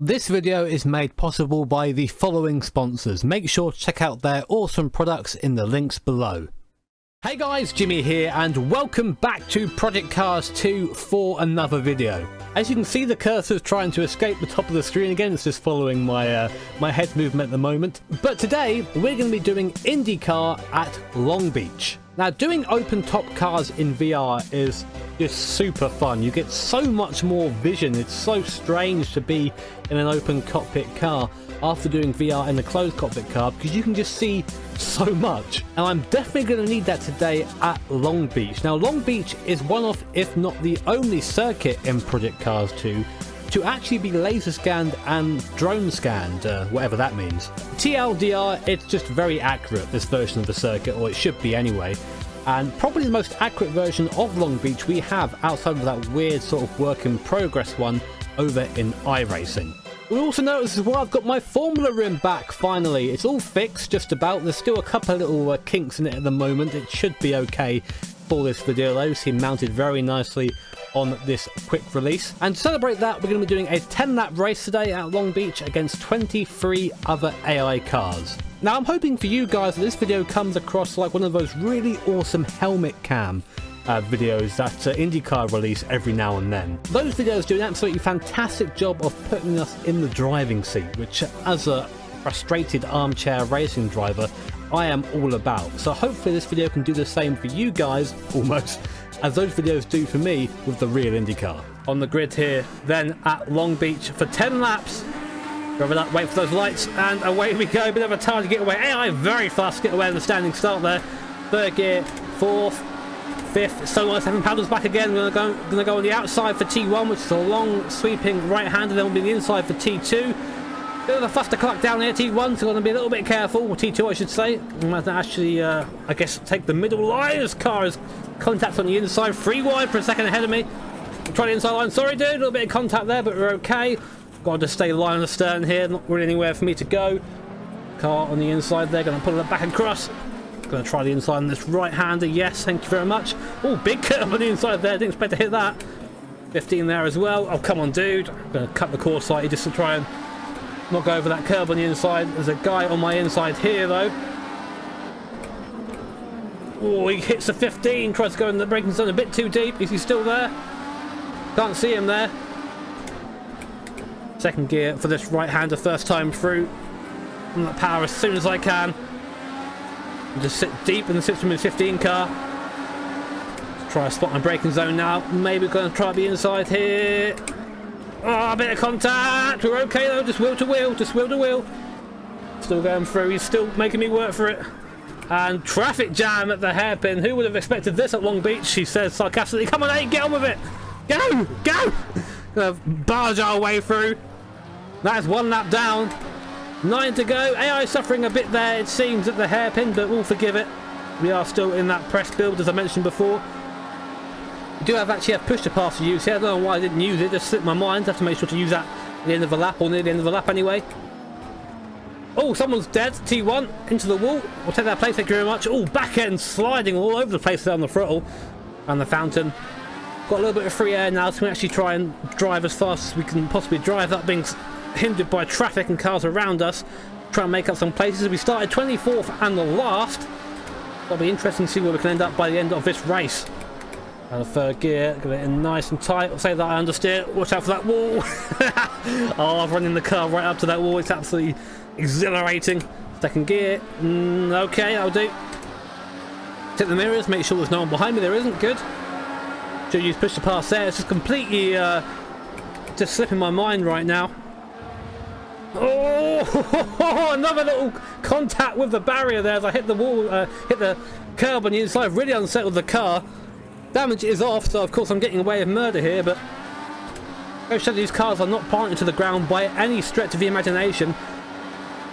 This video is made possible by the following sponsors. Make sure to check out their awesome products in the links below. Hey guys, Jimmy here and welcome back to Project Cars 2 for another video. As you can see, the cursor is trying to escape the top of the screen again. It's just following my my head movement at the moment. But today we're going to be doing IndyCar at Long Beach. Now, doing open top cars in VR is just super fun. You get so much more vision. It's so strange to be in an open cockpit car after doing VR in a closed cockpit car, because you can just see so much. And I'm definitely going to need that today at Long Beach. Now, Long Beach is one of, if not the only circuit in Project Cars 2 to actually be laser scanned and drone scanned, whatever that means. TLDR, it's just very accurate, this version of the circuit, or it should be anyway. And probably the most accurate version of Long Beach we have outside of that weird sort of work in progress one over in iRacing. We also notice as well I've got my Formula rim back finally. It's all fixed just about. There's still a couple of little kinks in it at the moment. It should be okay for this video though. See, mounted very nicely on this quick release. And to celebrate that, we're going to be doing a 10-lap race today at Long Beach against 23 other AI cars. Now, I'm hoping for you guys that this video comes across like one of those really awesome helmet cam videos that IndyCar release every now and then. Those videos do an absolutely fantastic job of putting us in the driving seat, which as a frustrated armchair racing driver, I am all about. So hopefully this video can do the same for you guys, almost, as those videos do for me with the real IndyCar. On the grid here, then at Long Beach for 10 laps. Drive it up, wait for those lights, and away we go. Bit of a time to get away. AI very fast to get away in the standing start there. Third gear, fourth, fifth. So 7 paddles back again. We're gonna go on the outside for T1, which is a long sweeping right-hander. Then we'll be the inside for T2. Bit of a fuss to clock down here, T1, so we're going to be a little bit careful, or T2 I should say. We might actually, I guess, take the middle line. This car has contact on the inside, 3 wide for a second ahead of me. Try the inside line, sorry dude, a little bit of contact there, but we're okay. Got to stay line on the stern here, not really anywhere for me to go. Car on the inside there, going to pull it back across. Going to try the inside on this right-hander, yes, thank you very much. Oh, big curve on the inside there, didn't expect to hit that. 15 there as well, oh come on dude. I'm going to cut the course slightly just to try and not go over that curb on the inside. There's a guy on my inside here though. Oh, he hits the 15, tries to go in the braking zone a bit too deep. Is he still there? Can't see him there. Second gear for this right-hander, first time through. I'm gonna power as soon as I can. Just sit deep in the 615 car. Let's try to spot my braking zone now. Maybe we're gonna try the inside here. Oh, a bit of contact. We're okay though, just wheel to wheel, just wheel to wheel. Still going through, he's still making me work for it. And traffic jam at the hairpin. Who would have expected this at Long Beach? She says sarcastically, come on, hey, get on with it. Go, go. Gonna barge our way through. That is 1 lap down. 9 to go. AI suffering a bit there, it seems, at the hairpin, but we'll forgive it. We are still in that press build, as I mentioned before. We do actually have push to pass to use here. I don't know why I didn't use it, just slipped my mind. Have to make sure to use that at the end of the lap, or near the end of the lap anyway. Oh, someone's dead. T1 into the wall. We'll take that place, thank you very much. Oh, back end sliding all over the place there on the throttle and the fountain. Got a little bit of free air now, so we can actually try and drive as fast as we can possibly drive, that being hindered by traffic and cars around us. Try and make up some places. We started 24th and the last. That'll be interesting to see where we can end up by the end of this race. And the third gear, get it in nice and tight. I'll say that I understeer. Watch out for that wall. Oh, I'm running the car right up to that wall. It's absolutely exhilarating. Second gear. Okay, I'll do. Check the mirrors, make sure there's no one behind me. There isn't. Good. Should use push to pass there. It's just completely just slipping my mind right now. Oh, another little contact with the barrier there as I hit the wall, hit the curb on the inside. Really unsettled the car. Damage is off, so of course I'm getting away with murder here, but go show these cars are not planted to the ground by any stretch of the imagination.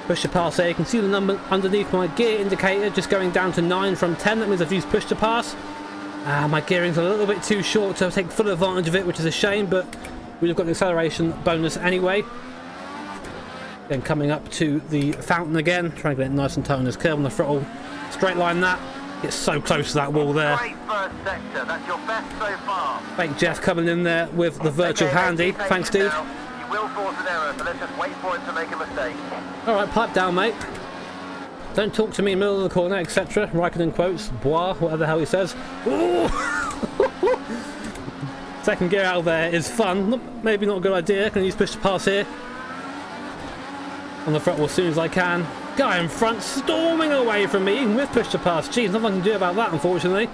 Push to pass there. You can see the number underneath my gear indicator just going down to 9 from 10. That means I've used push to pass. My gearing's a little bit too short to take full advantage of it, which is a shame, but we've got an acceleration bonus anyway. Then coming up to the fountain again, trying to get it nice and tight on this curve on the throttle. Straight line that. It's so close to that wall there. Great first sector. That's your best so far. Thank Jeff coming in there with the virtual handy. Thanks, dude. will force an error, so let's just wait for it to make a mistake. Alright, pipe down, mate. Don't talk to me in the middle of the corner, etc. Raikkonen quotes, bois, whatever the hell he says. Ooh. Second gear out of there is fun. Maybe not a good idea. Can I use push to pass here? On the throttle as soon as I can. Guy in front storming away from me, even with push to pass. Geez, nothing I can do about that, unfortunately.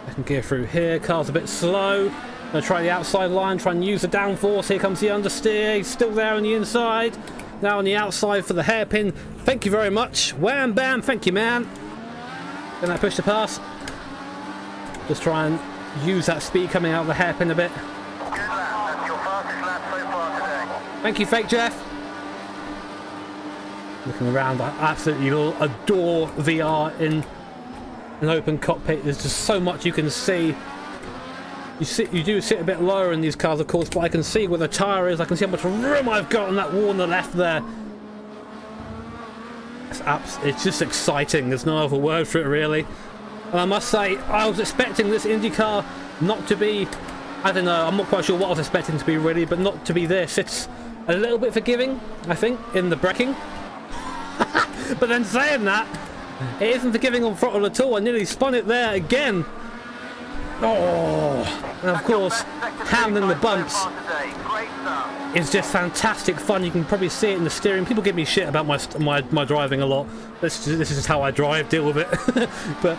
I can gear through here. Car's a bit slow. I'm going to try the outside line, try and use the downforce. Here comes the understeer. He's still there on the inside. Now on the outside for the hairpin. Thank you very much. Wham bam, thank you, man. Then I push to pass. Just try and use that speed coming out of the hairpin a bit. Good lap. That's your fastest lap so far today. Thank you, Fake Jeff. Looking around, I absolutely adore VR in an open cockpit. There's just so much you can see. You do sit a bit lower in these cars, of course, but I can see where the tyre is. I can see how much room I've got on that wall on the left there. It's just exciting. There's no other word for it, really. And I must say, I was expecting this IndyCar not to be... I don't know, I'm not quite sure what I was expecting to be, really, but not to be this. It's a little bit forgiving, I think, in the braking. But then saying that, it isn't forgiving on throttle at all. I nearly spun it there again. Oh, and of course, handling the bumps is just fantastic fun. You can probably see it in the steering. People give me shit about my driving a lot. This is just how I drive, deal with it. But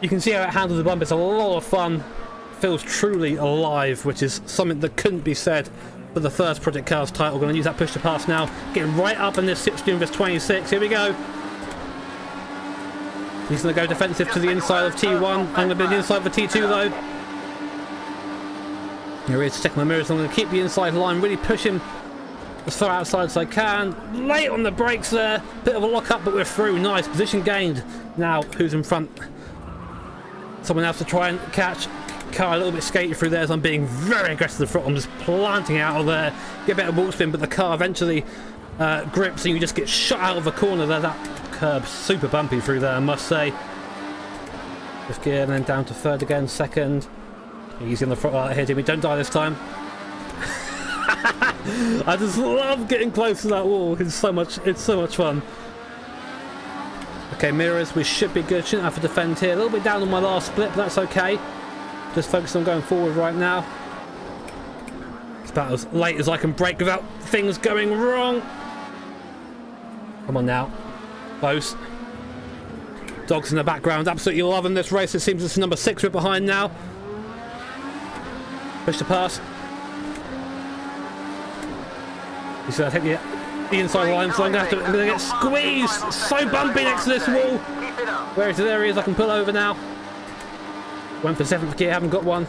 you can see how it handles the bump. It's a lot of fun. Feels truly alive, which is something that couldn't be said for the first Project Cars title. Going to use that push to pass now. Getting right up in this 16 vs 26. Here we go. He's going to go defensive to the inside of T1. I'm going to be on the inside of T2 though. Here he is, checking my mirrors. I'm going to keep the inside line, really push him as far outside as I can. Late on the brakes there. Bit of a lock up, but we're through. Nice. Position gained. Now, who's in front? Someone else to try and catch. Car a little bit skated through there as I'm being very aggressive to the front. I'm just planting out of there. Get a bit of wall spin, but the car eventually grips and you just get shot out of the corner there. That curb super bumpy through there, I must say. Fifth gear and then down to third again, second. Easy on the front right here, Jimmy. Don't die this time. I just love getting close to that wall. It's so much fun. Okay, mirrors, we should be good. Shouldn't have to defend here. A little bit down on my last split, but that's okay. Just focusing on going forward right now. It's about as late as I can brake without things going wrong. Come on now. Close. Dogs in the background, absolutely loving this race. It seems it's number 6 we're behind now. Push to pass. He's going to take the inside line, so I'm going to get squeezed. So bumpy next to this wall. Where is it? There he is. I can pull over now. Went for 7th gear, haven't got one.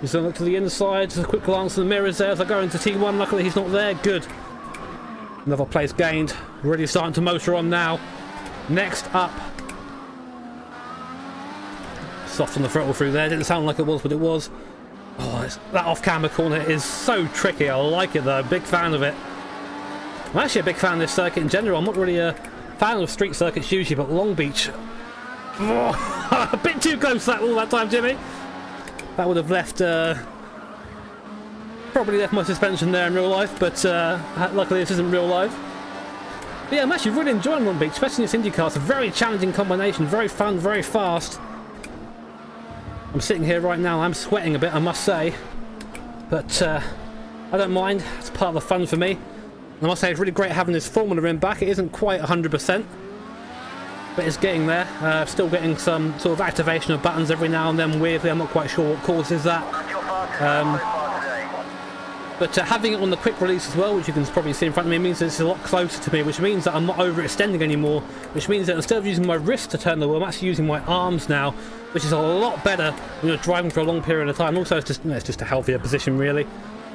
He's going to look to the inside. Just a quick glance at the mirrors there as I go into T1. Luckily he's not there. Good. Another place gained. Really starting to motor on now. Next up. Soft on the throttle through there. Didn't sound like it was, but it was. Oh, that off-camera corner is so tricky. I like it though. Big fan of it. I'm actually a big fan of this circuit in general. I'm not really a fan of street circuits usually, but Long Beach... Oh, a bit too close to that wall that time, Jimmy. That would have left... probably left my suspension there in real life, but luckily this isn't real life. But yeah, I'm actually really enjoying Long Beach, especially in this IndyCar. It's a very challenging combination, very fun, very fast. I'm sitting here right now, I'm sweating a bit, I must say. But I don't mind, it's part of the fun for me. And I must say it's really great having this Formula in back. It isn't quite 100%, but it's getting there. Still getting some sort of activation of buttons every now and then, weirdly. I'm not quite sure what causes that. But having it on the quick release as well, which you can probably see in front of me, means that it's a lot closer to me, which means that I'm not overextending anymore, which means that instead of using my wrist to turn the wheel, I'm actually using my arms now, which is a lot better when you're driving for a long period of time. Also, it's just a healthier position, really.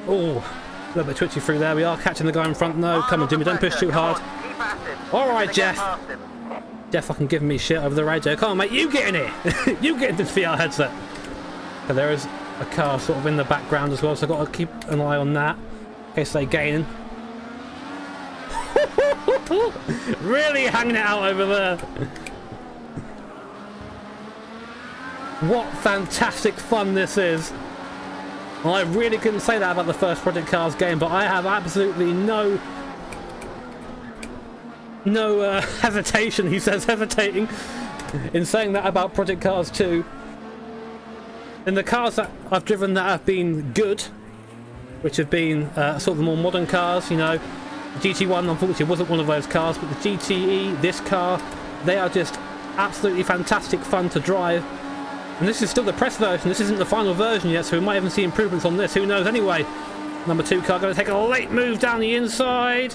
Oh, a little bit twitchy through there. We are catching the guy in front. No, come on, Jimmy, don't push too hard. Alright, Jeff. Jeff fucking giving me shit over the radio. Come on, mate, you get in here. You get in this VR headset. But there is a car sort of in the background as well, so I've got to keep an eye on that in case they gain. Really hanging it out over there. What fantastic fun this is. Well, I really couldn't say that about the first Project Cars game, but I have absolutely no hesitation, he says, hesitating, in saying that about Project Cars 2. In the cars that I've driven that have been good, which have been sort of the more modern cars, you know, the GT1 unfortunately wasn't one of those cars, but the GTE, this car, they are just absolutely fantastic fun to drive. And this is still the press version, this isn't the final version yet, so we might even see improvements on this, who knows. Anyway, number 2 car going to take a late move down the inside.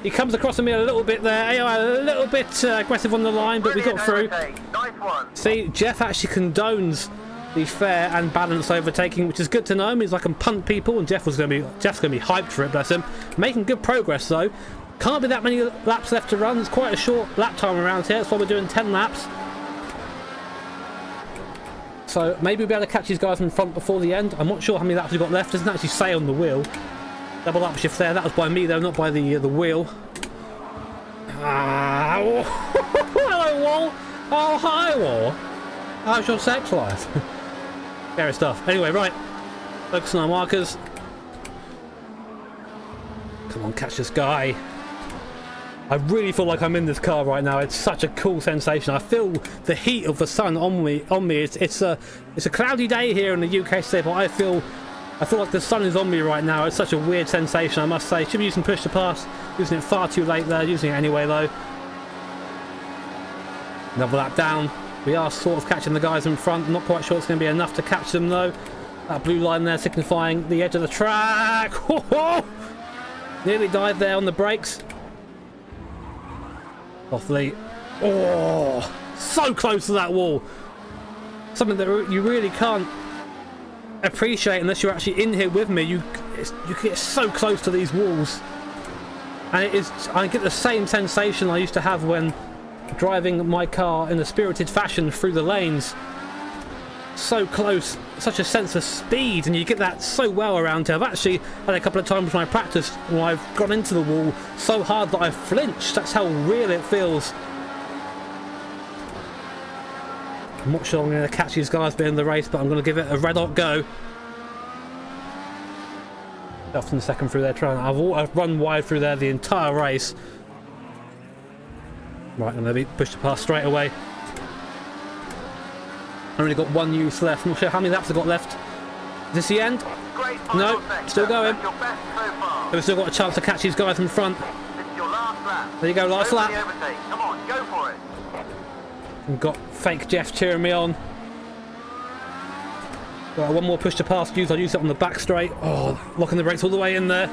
He comes across to me a little bit there, AI a little bit aggressive on the line, but we got through. Nice one. See, Jeff actually condones the fair and balanced overtaking, which is good to know. Means I can punt people, and Jeff's going to be hyped for it, bless him. Making good progress though. Can't be that many laps left to run. It's quite a short lap time around here. That's why we're doing 10 laps. So maybe we'll be able to catch these guys in front before the end. I'm not sure how many laps we've got left. Doesn't actually say on the wheel. Double upshift there. That was by me though, not by the wheel. Hello wall. Oh hi wall. How's your sex life? Scary stuff. Anyway, right. Focus on our markers. Come on, catch this guy. I really feel like I'm in this car right now. It's such a cool sensation. I feel the heat of the sun on me. It's a cloudy day here in the UK today, but I feel like the sun is on me right now. It's such a weird sensation, I must say. Should be using push to pass. Using it far too late there. Using it anyway though. Another lap down. We are sort of catching the guys in front. Not quite sure it's going to be enough to catch them though. That blue line there signifying the edge of the track. Nearly died there on the brakes. Softly. Oh, so close to that wall. Something that you really can't appreciate unless you're actually in here with me. You get so close to these walls, and I get the same sensation I used to have when driving my car in a spirited fashion through the lanes. So close, such a sense of speed, and you get that so well around here. I've actually had a couple of times when I practiced when I've gone into the wall so hard that I've flinched. That's how real it feels. I'm not sure I'm going to catch these guys being in the race, but I'm going to give it a red hot go. Often second through their train. I've run wide through there the entire race. Right, I'm going to be pushed to pass straight away. I've only got one use left. I'm not sure how many laps I've got left. Is this the end? No, still going. We've still got a chance to catch these guys in front. There you go, last lap. Come on, go for it. We've got fake Jeff cheering me on. Got one more push to pass use. I'll use it on the back straight. Oh, locking the brakes all the way in there.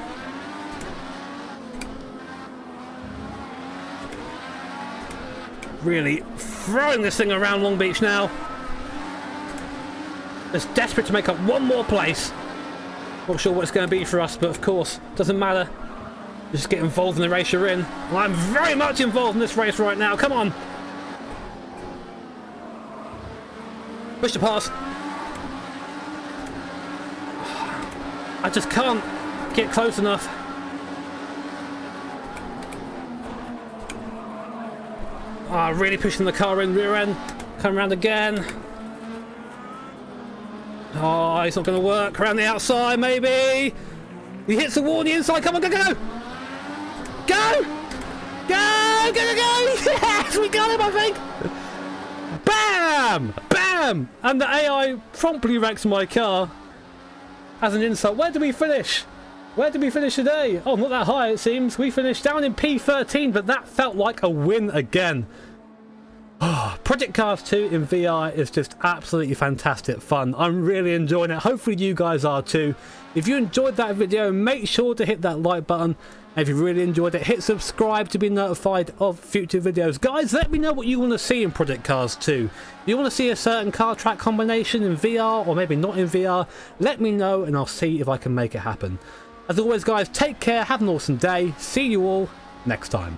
Really throwing this thing around Long Beach now. Just desperate to make up one more place. Not sure what it's going to be for us, but of course, doesn't matter. Just get involved in the race you're in. Well, I'm very much involved in this race right now. Come on. Push to pass. I just can't get close enough. Really pushing the car in, rear end. Come around again. Oh, it's not going to work. Around the outside, maybe. He hits the wall on the inside. Come on, go, go, go. Go! Go, go, go, go. Yes, we got him, I think. Bam! Bam! And the AI promptly wrecks my car as an insult. Where did we finish? Where did we finish today? Oh, not that high, it seems. We finished down in P13, but that felt like a win again. Project Cars 2 in VR is just absolutely fantastic fun. I'm really enjoying it. Hopefully you guys are too. If you enjoyed that video, make sure to hit that like button. And if you really enjoyed it, hit subscribe to be notified of future videos. Guys, let me know what you want to see in Project Cars 2. If you want to see a certain car track combination in VR, or maybe not in VR, let me know and I'll see if I can make it happen. As always guys, take care, have an awesome day. See you all next time.